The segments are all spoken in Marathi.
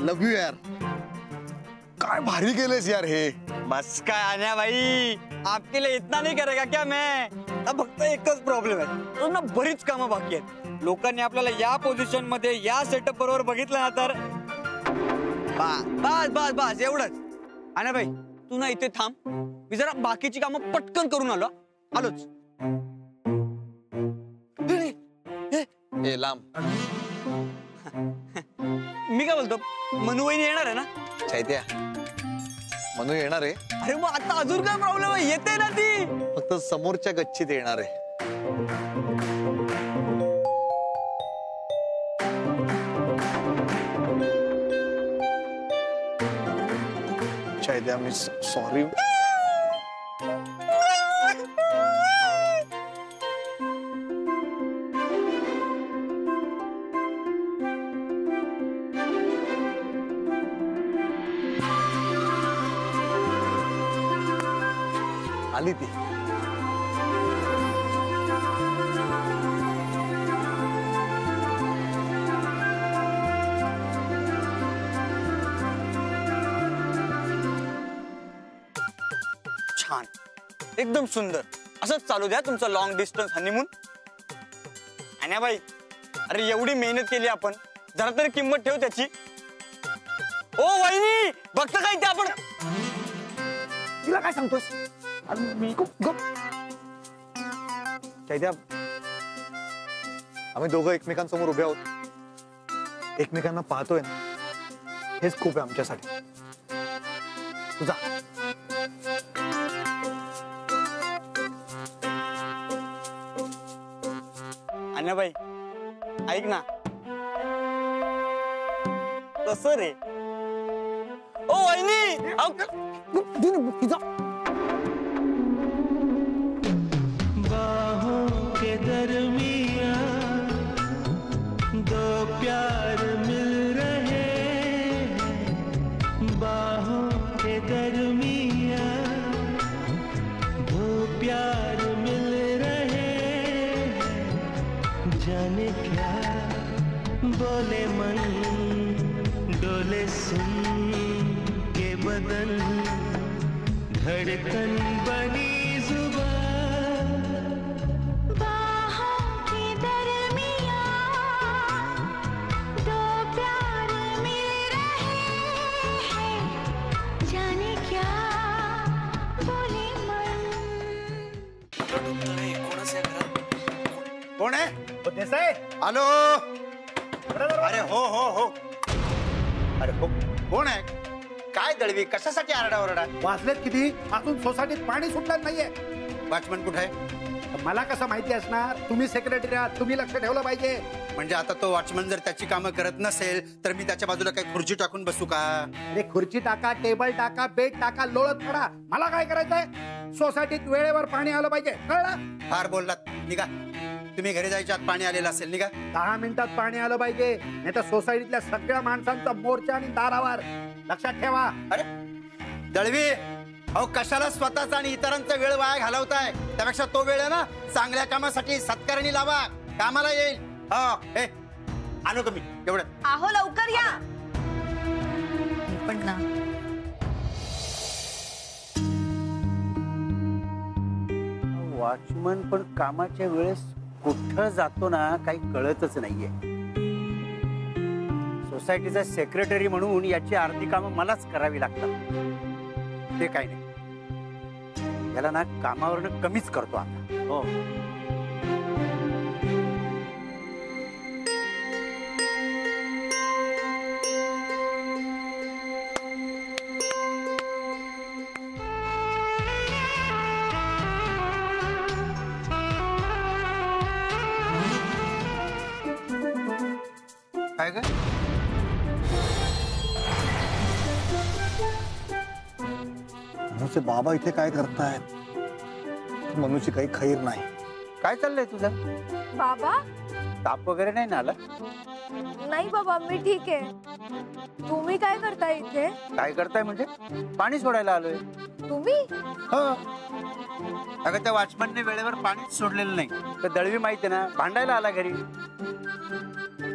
लव यू यार. काय भारी केलेस यार हे. बस काय आन्या भाई, आपके लिए इतना नहीं करेगा क्या मैं. फक्त एकच प्रॉब्लेम आहे ना, बरीच कामं बाकी आहेत. लोकांनी आपल्याला या पोझिशन मध्ये या सेटअप बरोबर बघितलं ना तर बस बस बस एवढंच. आन्या भाई तू ना इथे थांब, मी जरा बाकीची कामं पटकन करून आलोच. ए लांब. मी काय बोलतो, मनूवहिनी येणार आहे ना. चैत्या, मनू येणार आहे. अरे मग आता अजून काय प्रॉब्लेम आहे, येते ना ती. फक्त समोरच्या गच्चीत येणार आहे. चैत्या मी सॉरी. आली ती. छान, एकदम सुंदर. असंच चालू द्या तुमचं लॉंग डिस्टन्स हनीमून. आन्या भाई, अरे एवढी मेहनत केली आपण, जरा तरी किंमत ठेव त्याची. ओ वहिनी, बघता काय ते आपण. तिला काय सांगतोस. मी गप. चैत्या, आम्ही दोघं एकमेकांसमोर उभे आहोत, एकमेकांना पाहतोय ना, हेच खूप आहे आमच्यासाठी. तुझा आन्या भाई ऐक ना. कसं रे. ओ वहिनी, तुझा के दरमिया दो प्यार मिल रहे हैं. बाहों के दरमिया दो प्यार मिल रहे हैं. जाने क्या बोले मन, डोले सुन के बदन, धड़कन बनी जुबान. कोण आहे. देसाई आलो. अरे हो हो हो. अरे हो, कोण आहे. काय दळवी, कशासाठी आरडाओरडा. वाचलेत किती, अजून सोसायटीत पाणी सुटलं नाहीये. वॉचमन कुठे आहे. मला कसं माहिती असणार. तुम्ही सेक्रेटरी आहात, तुम्ही लक्ष ठेवलं पाहिजे. म्हणजे आता तो वॉचमन जर त्याची कामं करत नसेल तर मी त्याच्या बाजूला काही खुर्ची टाकून बसू का. अरे खुर्ची टाका, टेबल टाका, बेड टाका, लोळत पडा. मला काय करायचंय, सोसायटीत वेळेवर पाणी आलं पाहिजे, कळलं. फार बोललात, निघा. तुम्ही घरी जायच्या आत पाणी आलेलं असेल, निघा. 10 मिनिटात पाणी आलं पाहिजे, नाही तर सोसायटीतल्या सगळ्या माणसांचा मोर्चा आणि दारावर. लक्षात ठेवा. अरे दळवी, अहो कशाला स्वतःचा आणि इतरांचा वेळ वाया घालवताय. त्यापेक्षा तो वेळ आहे ना चांगल्या कामासाठी सत्कारणी लावा, कामाला येईल. हो हे आलो कमी एवढं. आहो लवकर या. पण ना वॉचमन पण कामाच्या वेळेस कुठं जातो ना काही कळतच नाहीये. सोसायटीचा सेक्रेटरी म्हणून याची अर्धी कामं मलाच करावी लागतात. ते काही नाही, याला ना कामावरनं कमीच करतो आता. हो काय ग. मनूचे बाबा इथे काय करतायत. मनूची काही खैर नाही. काय चाललंय तुझं. बाबा ताप वगैरे नाही ना आला. नाही बाबा मी ठीक आहे. तुम्ही काय करताय इथे? काय करताय म्हणजे? पाणी सोडायला आलोय. तुम्ही? हो. अगं त्या वॉचमनने वेळेवर पाणीच सोडलेलं नाही. तर दळवी माहिती ना, भांडायला आला घरी.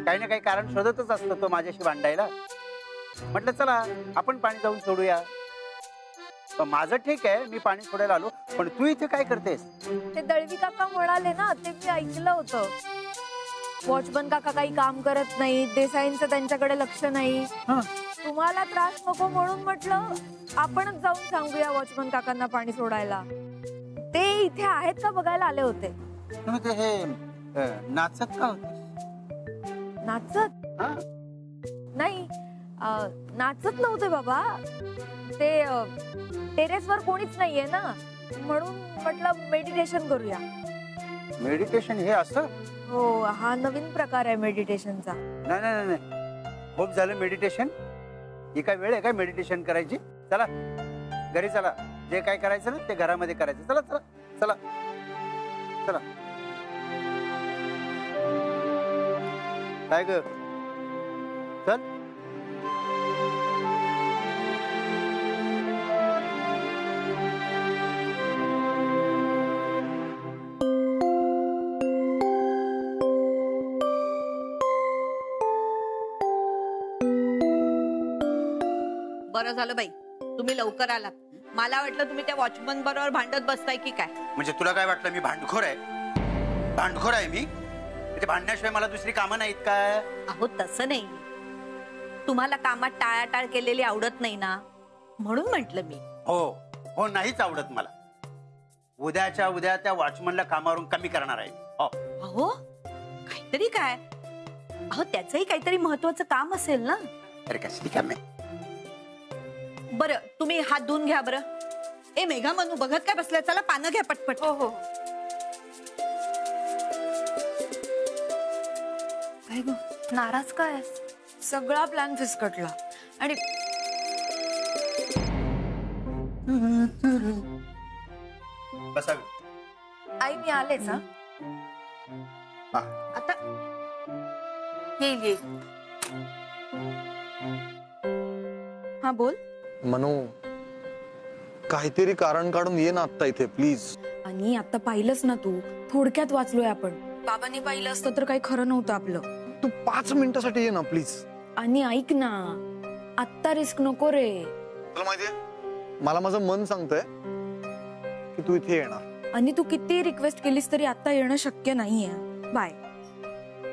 काही ना काही कारण शोधतच असतो तो माझ्याशी भांडायला. म्हटलं चला आपण पाणी जाऊन सोडूया. माझं ठीक आहे, मी पाणी सोडायला आलो, पण तू इथे काय करतेस? ते दळवी काका म्हणाले ना, ते मी ऐकलं होतं. वॉचमन काका काही काम करत नाही, देसाईंचं त्यांच्याकडे लक्ष नाही. तुम्हाला त्रास नको म्हणून म्हटलं आपणच जाऊन सांगूया वॉचमन काकांना पाणी सोडायला. ते इथे आहेत का बघायला आले होते. तुम्ही ते हे नाचत का होते? नाचत? नाही नाचत नव्हते बाबा. ते टेरेसवर कोणीच नाहीये ना, म्हणून म्हटलं मेडिटेशन करूया. मेडिटेशन हे असं? हो, हा नवीन प्रकार आहे मेडिटेशनचा. नाही नाही नाही, खूप झालं मेडिटेशन. ही काय वेळ आहे काय मेडिटेशन करायची? चला घरी चला, जे काय करायचं ना ते घरामध्ये करायचं. चला चला चला चला. काय ग, चल. बरं झालं बाई तुम्ही लवकर आलात. मला वाटलं तुम्ही त्या वॉचमन बरोबर भांडत बसताय की काय. म्हणजे तुला काय वाटलं मी भांडखोर आहे? भांडखोर आहे मी? ते भांडण्याशिवाय मला दुसरी कामं नाहीत काय? अहो तसं नाही, तुम्हाला कामात टाळाटाळ केलेली आवडत नाही ना, म्हणून म्हंटल मी. हो हो, नाहीच आवडत मला. उद्याच्या उद्या त्या वॉचमनला कामावरून कमी करणार आहे. हो. अहो काहीतरी काय, अहो त्याचंही काहीतरी महत्वाचं काम असेल ना. अरे कसली काम आहे? बरं तुम्ही हात धुवून घ्या. बरं ए मेघा मनू बघत काय बसलाय, चला पानं घ्या पटपट. हो हो. काय ग नाराज काय? सगळा प्लॅन फिसकटला. आणि बसावी. आई मी आलेच. आता येईल. हा बोल. मनू, काहीतरी कारण काढून ये ना आता इथे प्लीज. आणि आता पाहिलंच ना तू, थोडक्यात वाचलोय आपण. बाबांनी पाहिलं असतं तर काही खरं नव्हतं आपलं. तू 5 मिनिटासाठी ये ना प्लीज. आणि ऐक ना, आत्ता रिस्क नको रे. तुला माहितीये, मला माझं मन सांगतंय की तू इथे येणार. आणि तू किती रिक्वेस्ट केलीस तरी आता येणं शक्य नाहीये. बाय.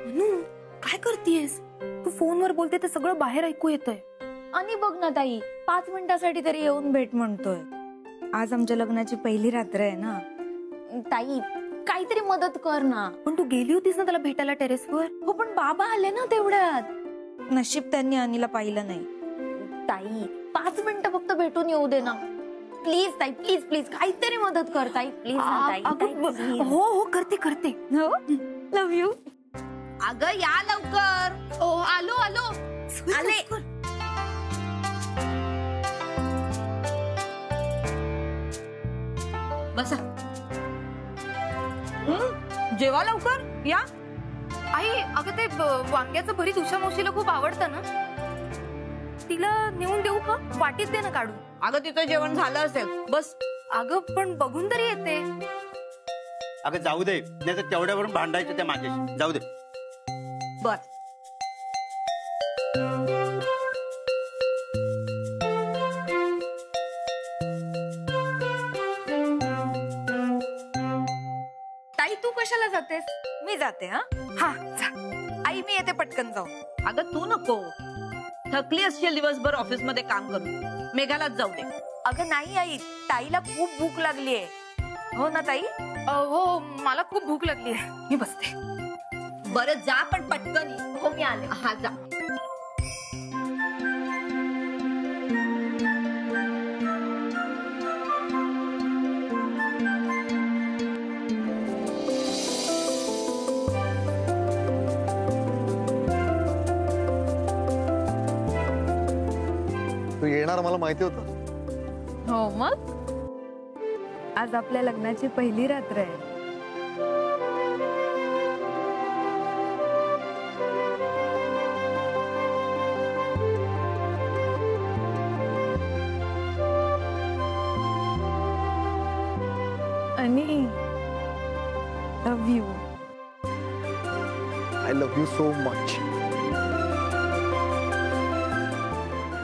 मनू काय करतेयस तू? फोनवर बोलते ते सगळं बाहेर ऐकू येतंय. आणि बघ ना ताई, 5 मिनिटासाठी तरी येऊन भेट म्हणतोय. आज आमच्या लग्नाची पहिली रात्र आहे ना. ताई काहीतरी मदत कर ना. पण तू गेली होतीस ना त्याला भेटायला टेरेसवर. हो पण बाबा आले ना तेवढ्यात. नशीब त्यांनी अनिला पाहिलं नाही. ताई 5 मिनिटं फक्त भेटून येऊ दे ना प्लीज. ताई प्लीज प्लीज काहीतरी मदत कर ताई प्लीज. हो हो करते करते. हो लव्ह यू. अगं या लवकर. ओ आलो आलो आले. बसा. जेवा लवकर या. आई अगं ते वांग्याचं भरीत उषा मावशीला खूप आवडतं ना, तिला नेऊन देऊ का? वाटीत दे ना काढून. अगं तिचं जेवण झालं असेल, बस. अगं पण बघून तरी येते. अगं जाऊ दे, नाही तर तेवढ्यावरून भांडायचं त्या माझ्याशी. जाऊ दे. बर. ताई तू कशाला जातेस? मी जाते. हा हा जा. आई मी येते पटकन जाऊ. अगं तू नको, थकली असशील दिवसभर ऑफिस मध्ये काम करून. मेघालाच जाऊ दे. अगं नाही आई, ताईला खूप भूक लागलीये. हो ना ताई? हो मला खूप भूक लागली आहे, मी बसते. बरं जा पण पटकन. हो मी आले. हा जा. तू येणार मला माहिती होतं. हो मग आज आपल्या लग्नाची पहिली रात्र आहे. Honey love you. I love you so much.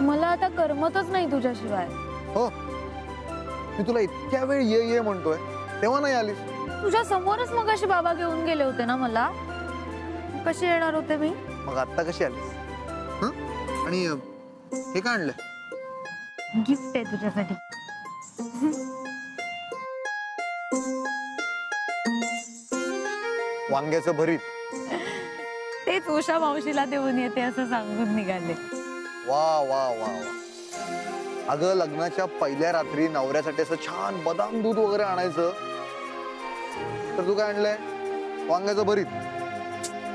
मला आता करमतच नाही तुझ्याशिवाय. हो, मी तुला इतक्या वेळ ये म्हणतोय तेव्हा नाही आलीस. तुझ्या समोरच मगाशी बाबा घेऊन गेले होते ना मला. कशी येणार होते मी? मग आता कशी आलीस? आणि हे काय आणलं? गिफ्ट आहे तुझ्यासाठी. वांग्याचं भरीत. तेच उषा मावशीला देऊन येते असं सांगून निघाले. वा वा वा वा. अगं लग्नाच्या पहिल्या रात्री नवऱ्यासाठी असं छान बदाम दूध वगैरे आणायचं, तर तू काय आणलंय? वांग्याचं भरीत.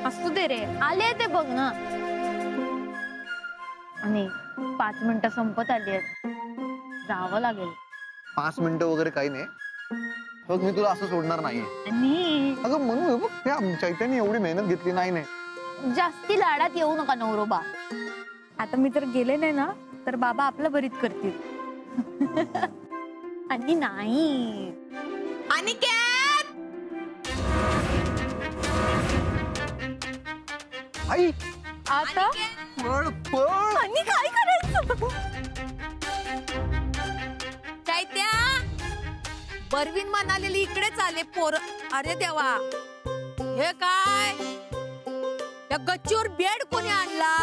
असू दे रे, आले ते बघ ना. आणि 5 मिनिटं संपत आली आहेत, जावं लागेल. 5 मिनिटं वगैरे काही नाही बघ, मी तुला असं सोडणार नाहीये. आणि अगं म्हणू बघ, त्या चैत्याने एवढी मेहनत घेतली. नाही जास्ती लाडात येऊ नका नवरोबा. आता मी तर गेले नाही ना, तर बाबा आपलं भरीत करतील. आणि नाही अनिकेत, आई. आता पळ पळ. आणि काय करायचं? चैत्या, बर्विन म्हणालेली इकडेच आले पोर. अरे देवा, हे काय? या गच्चीवर बेड कोणी आणला?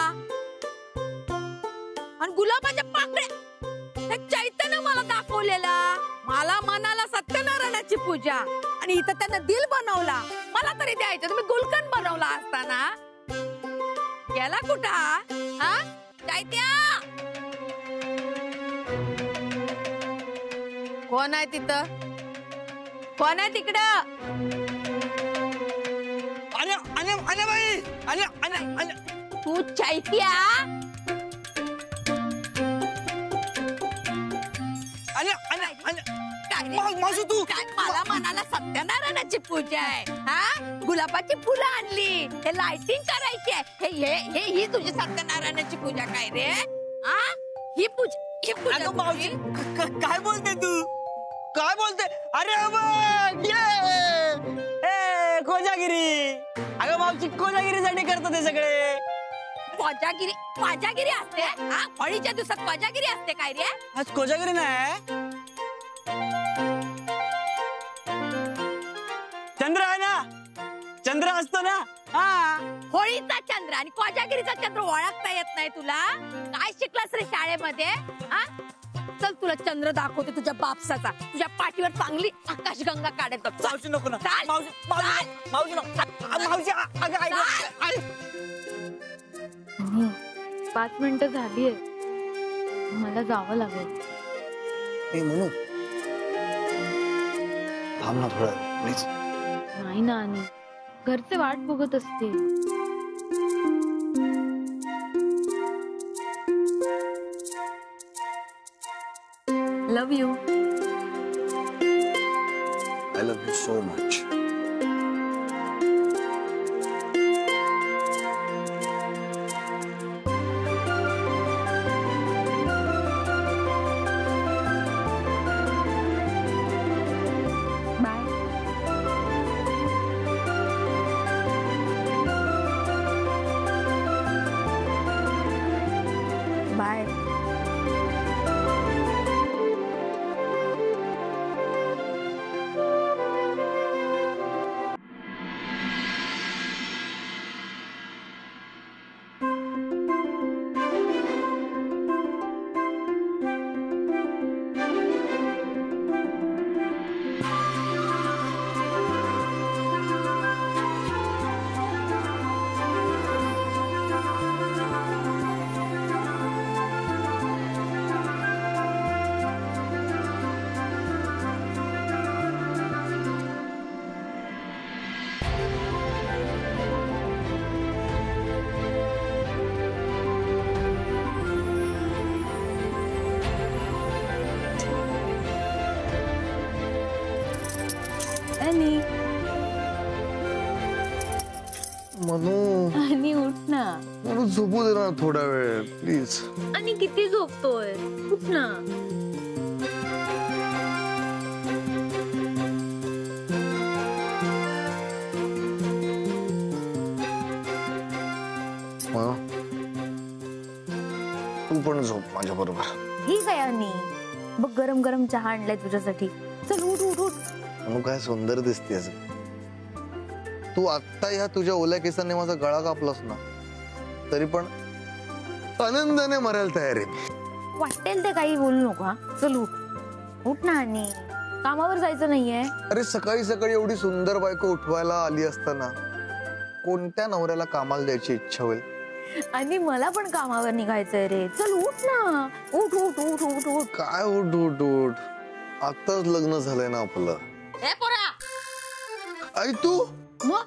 आणि गुलाबाच्या पाकळ्या चैत्यानं मला दाखवलेला. मला मनाला सत्यनारायणाची पूजा, आणि इथं त्यानं दिल बनवला. मला तरी द्यायचं, तुम्ही गुलकंद बनवला असताना. गेला कुठं हा चैत्या? कोण आहे तिथं? कोण आहे तिकडं? तू चैत्या? तू काय मला मनाला सत्यनारायणाची पूजा आहे हा? गुलाबाची फुलं आणली, हे लाइटिंग करायची आहे. हे ही तुझी सत्यनारायणाची पूजा काय रे? हा, ही पूजा, ही पूजा मावशी काय बोलते तू? काय बोलते? अरे बघ, ये कोजागिरी. अगं मावशी कोजागिरीसाठी करतो ते सगळे. कोजागिरी असते हा? होळीच्या दिवसात कोजागिरी असते काय रे? आज कोजागिरी नाही, चंद्र आहे ना. चंद्र असतो ना. हा, होळीचा चंद्र आणि कोजागिरीचा चंद्र ओळखता येत नाही तुला? काय शिकलास रे शाळेमध्ये हा? चल तुला चंद्र दाखवते तुझ्या बापसाचा. तुझ्या पाठीवर चांगली आकाशगंगा काढेल. मावशी नको ना. चाल. मावशी मावशी अगं आणि 5 मिनिटं झालीये, मला जावं लागेल. हे म्हणू थांब ना थोडं प्लीज. नाही ना, आणि घरचे वाट बघत असतील. Love you. I love you so much. Bye. Manu, आणि उठ ना. मनू झोपू दे ना थोडा वेळ प्लीज. आणि किती झोपतोय? उठ ना. पण झोप माझ्या बरोबर. ठीक आहे आणि बघ गरम गरम चहा आणलाय तुझ्यासाठी. चल उठ उठ उठ. अनु काय सुंदर दिसतेस. तू आत्ता ह्या तुझ्या ओल्या केसांनी माझा गळा कापलास ना, तरी पण आनंदाने मरायला तयार आहे. वाटेल ते काही बोलू नको. हा चल उठ उठ ना. आणि कामावर जायचं नाहीये. अरे सकाळी सकाळी एवढी सुंदर बायको उठवायला आली असताना कोणत्या नवऱ्याला कामाला द्यायची इच्छा होईल. आणि मला पण कामावर निघायचंय रे. चल उठ ना. उठ उठ उठ उठ उठ. काय उठ उठ उठ. आताच लग्न झालंय ना आपलं. ए पोरा, आई तू मग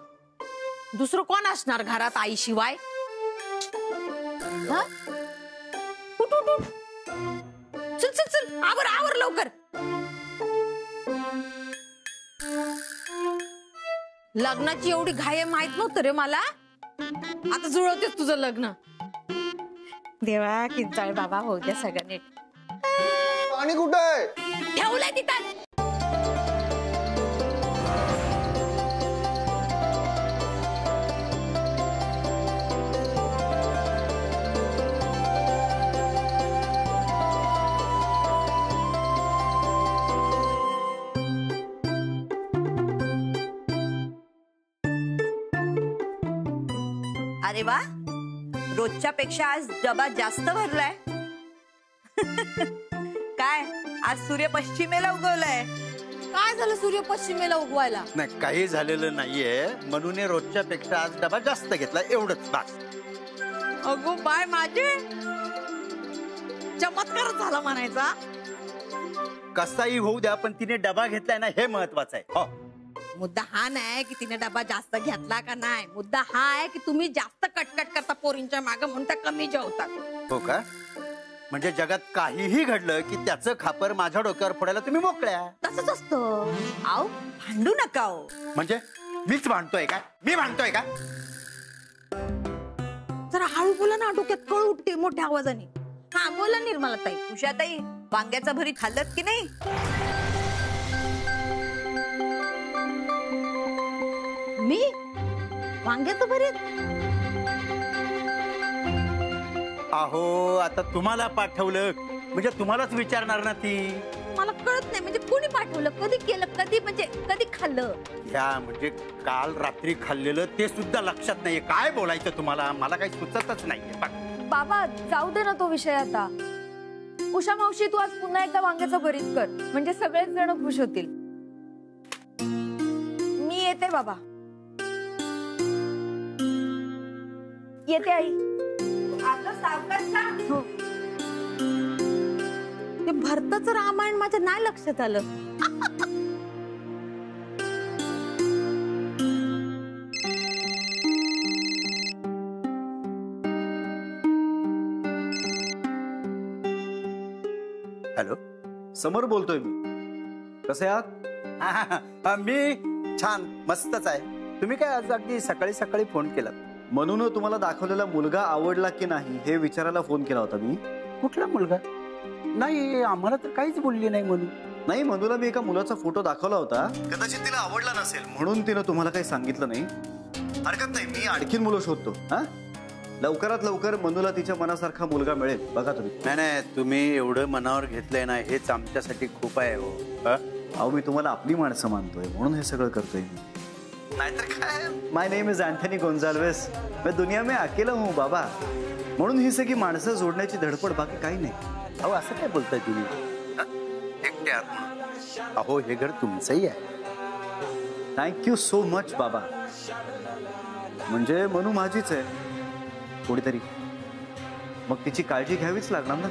दुसरं कोण असणार घरात आई शिवाय? हा? उठ उठ उठ. चल चल चल आवर आवर लवकर. लग्नाची एवढी घाई माहित नव्हतं रे मला. आता जुळवतेस तुझं लग्न. देवा किंचाळ बाबा होऊ द्या सगळं नीट. पाणी कुठं आहे? ठेवलंय तिथं. अरे वा, रोजच्या पेक्षा आज डबा जास्त भरलाय. काय आज सूर्य पश्चिमेला उगवलाय? काय झालं सूर्य पश्चिमेला उगवायला? नाही काही झालेलं नाहीये, म्हणून रोजच्या पेक्षा आज डबा जास्त घेतला एवढंच बास. अगो बाय माझे, चमत्कार झाला म्हणायचा. कसाही होऊ द्या पण तिने डबा घेतलाय ना हे महत्वाचं आहे. हो मुद्दा हा नाही की तिने डबा जास्त घेतला का नाही. मुद्दा हा आहे की तुम्ही जास्त कटकट करता पोरींच्या मागे म्हणून त्या कमी जेवतात. हो का? म्हणजे जगात काहीही घडलं की त्याचं खापर माझ्या डोक्यावर फोडायला तुम्ही मोकळ्या. तसंच असतं. आओ भांडू नका हो. म्हणजे मीच भांडतोय का? मी भांडतोय का? जरा हळू बोला ना, डोक्यात कळ उठते मोठ्या आवाजाने. हा बोला निर्मला ताई. उषाताई वांग्याचा भरीत खाल्लत की नाही? मी वांग्याचं भरीत? अहो आता तुम्हाला पाठवलं म्हणजे तुम्हालाच विचारणार ना ती. मला कळत नाही म्हणजे कोणी पाठवलं, कधी केलं, कधी म्हणजे कधी खाल्लं. ह्या म्हणजे काल रात्री खाल्लेलं ते सुद्धा लक्षात नाहीये. काय बोलायचं तुम्हाला? मला काही सुचतच नाहीये. बाबा जाऊ दे ना तो विषय आता. उषा मावशी तू आज पुन्हा एकदा वांग्याचं भरीत कर, म्हणजे सगळेच जण खुश होतील. मी येते बाबा. येते आई. हो. ते भरताचं रामायण माझ्या नाही लक्षात आलं. हॅलो, समोर बोलतोय मी. कसे आहात? मी छान मस्तच आहे. तुम्ही काय आज अगदी सकाळी सकाळी फोन केला? मनून तुम्हाला दाखवलेला मुलगा आवडला की नाही हे विचारायला फोन केला होता मी. कुठला मुलगा? नाही आम्हाला तर काहीच बोलली नाही म्हणून. नाही, मनूला मी एका मुलाचा फोटो दाखवला होता. कदाचित तिला आवडला नसेल म्हणून तिनं तुम्हाला काही सांगितलं नाही. हरकत नाही, मी आणखीन मुलं शोधतो. हा, लवकरात लवकर मनूला तिच्या मनासारखा मुलगा मिळेल. बघा तुम्ही. नाही नाही, तुम्ही एवढं मनावर घेतलंय ना हेच आमच्यासाठी खूप आहे हो. अहो मी तुम्हाला आपली माणसं मानतोय म्हणून हे सगळं करतोय मी. नाहीतर काय. माय नेम इज अँथनी गोंजाल्वेस. मैं दुनिया में अकेला हूँ बाबा. म्हणून ही सगळी माणसं जोडण्याची धडपड, बाकी काही नाही. अहो असं काय बोलताय तुम्ही? एकटे आहात म्हणून. अहो हे घर तुमचंही आहे. थँक्यू सो मच बाबा. म्हणजे मनू माझीच आहे कोणीतरी, मग तिची काळजी घ्यावीच लागणार ना.